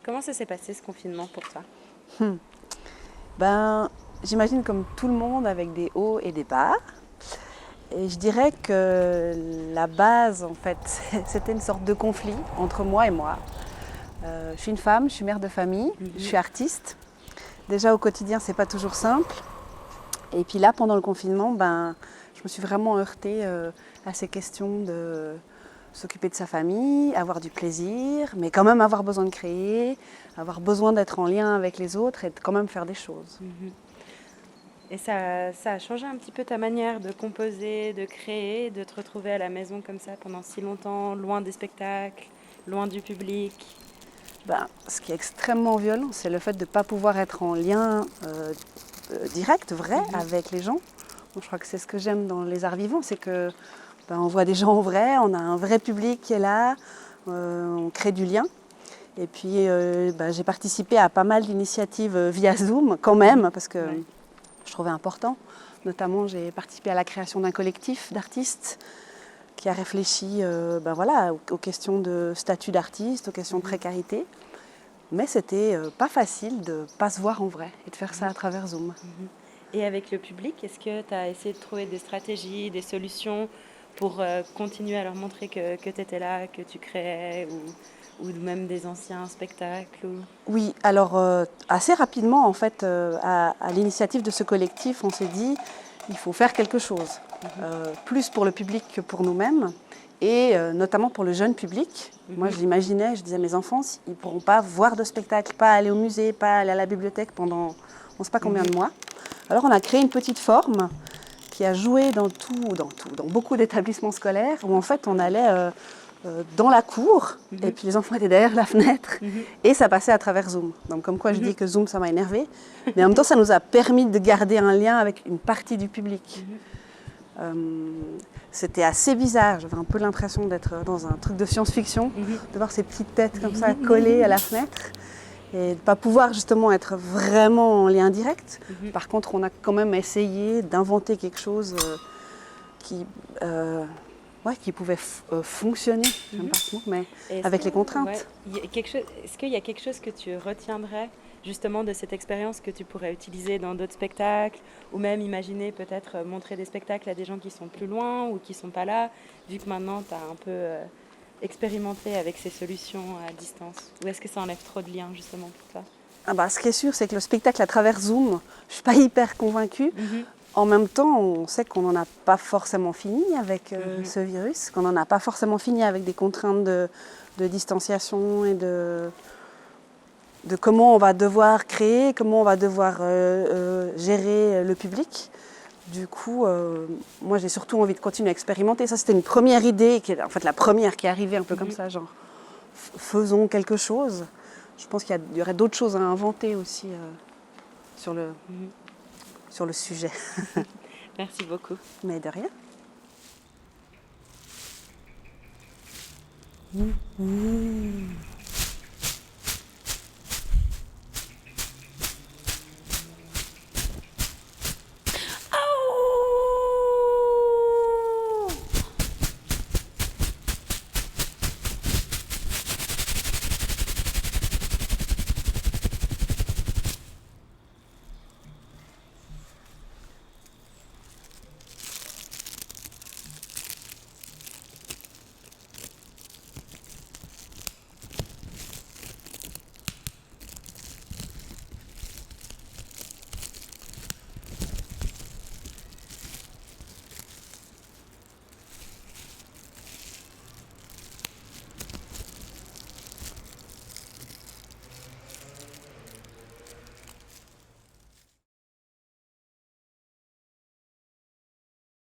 Comment ça s'est passé ce confinement pour toi? Ben, j'imagine comme tout le monde avec des hauts et des bas. Et je dirais que la base, en fait, c'était une sorte de conflit entre moi et moi. Je suis une femme, je suis mère de famille, je suis artiste. Déjà au quotidien, c'est pas toujours simple. Et puis là, pendant le confinement, je me suis vraiment heurtée à ces questions de s'occuper de sa famille, avoir du plaisir, mais quand même avoir besoin de créer, avoir besoin d'être en lien avec les autres et de quand même faire des choses. Et ça a changé un petit peu ta manière de composer, de créer, de te retrouver à la maison comme ça pendant si longtemps, loin des spectacles, loin du public. Ce qui est extrêmement violent, c'est le fait de ne pas pouvoir être en lien direct, vrai, avec les gens. Bon, je crois que c'est ce que j'aime dans les arts vivants, c'est que on voit des gens en vrai, on a un vrai public qui est là, on crée du lien. Et puis j'ai participé à pas mal d'initiatives via Zoom quand même, parce que je trouvais important. Notamment, j'ai participé à la création d'un collectif d'artistes qui a réfléchi aux questions de statut d'artiste, aux questions de précarité. Mais c'était pas facile de ne pas se voir en vrai et de faire ça à travers Zoom. Et avec le public, est-ce que tu as essayé de trouver des stratégies, des solutions pour continuer à leur montrer que tu étais là, que tu créais, ou même des anciens spectacles Oui, alors assez rapidement, en fait, à l'initiative de ce collectif, on s'est dit il faut faire quelque chose, plus pour le public que pour nous-mêmes, et notamment pour le jeune public. Moi, je l'imaginais, je disais à mes enfants, ils ne pourront pas voir de spectacle, pas aller au musée, pas aller à la bibliothèque pendant on ne sait pas combien de mois. Alors, on a créé une petite forme qui a joué dans beaucoup d'établissements scolaires, où en fait, on allait dans la cour, et puis les enfants étaient derrière la fenêtre, et ça passait à travers Zoom. Donc comme quoi je dis que Zoom, ça m'a énervée, mais en même temps, ça nous a permis de garder un lien avec une partie du public. C'était assez bizarre, j'avais un peu l'impression d'être dans un truc de science-fiction, de voir ces petites têtes comme ça collées à la fenêtre, et de ne pas pouvoir justement être vraiment en lien direct. Par contre, on a quand même essayé d'inventer quelque chose qui pouvait fonctionner, j'aime pas ce mot, mais avec les contraintes. Est-ce qu'il y a quelque chose que tu retiendrais justement de cette expérience que tu pourrais utiliser dans d'autres spectacles, ou même imaginer peut-être montrer des spectacles à des gens qui sont plus loin ou qui sont pas là, vu que maintenant tu as un peu expérimenté avec ces solutions à distance? Ou est-ce que ça enlève trop de liens justement pour toi? Ce qui est sûr, c'est que le spectacle à travers Zoom, je ne suis pas hyper convaincue. En même temps, on sait qu'on n'en a pas forcément fini avec ce virus, qu'on n'en a pas forcément fini avec des contraintes de distanciation et de comment on va devoir créer, comment on va devoir gérer le public. Du coup, moi j'ai surtout envie de continuer à expérimenter. Ça, c'était une première idée, qui est en fait la première qui est arrivée un peu comme ça, genre faisons quelque chose. Je pense qu'il y aurait d'autres choses à inventer aussi sur le sujet. Merci beaucoup. Mais de rien.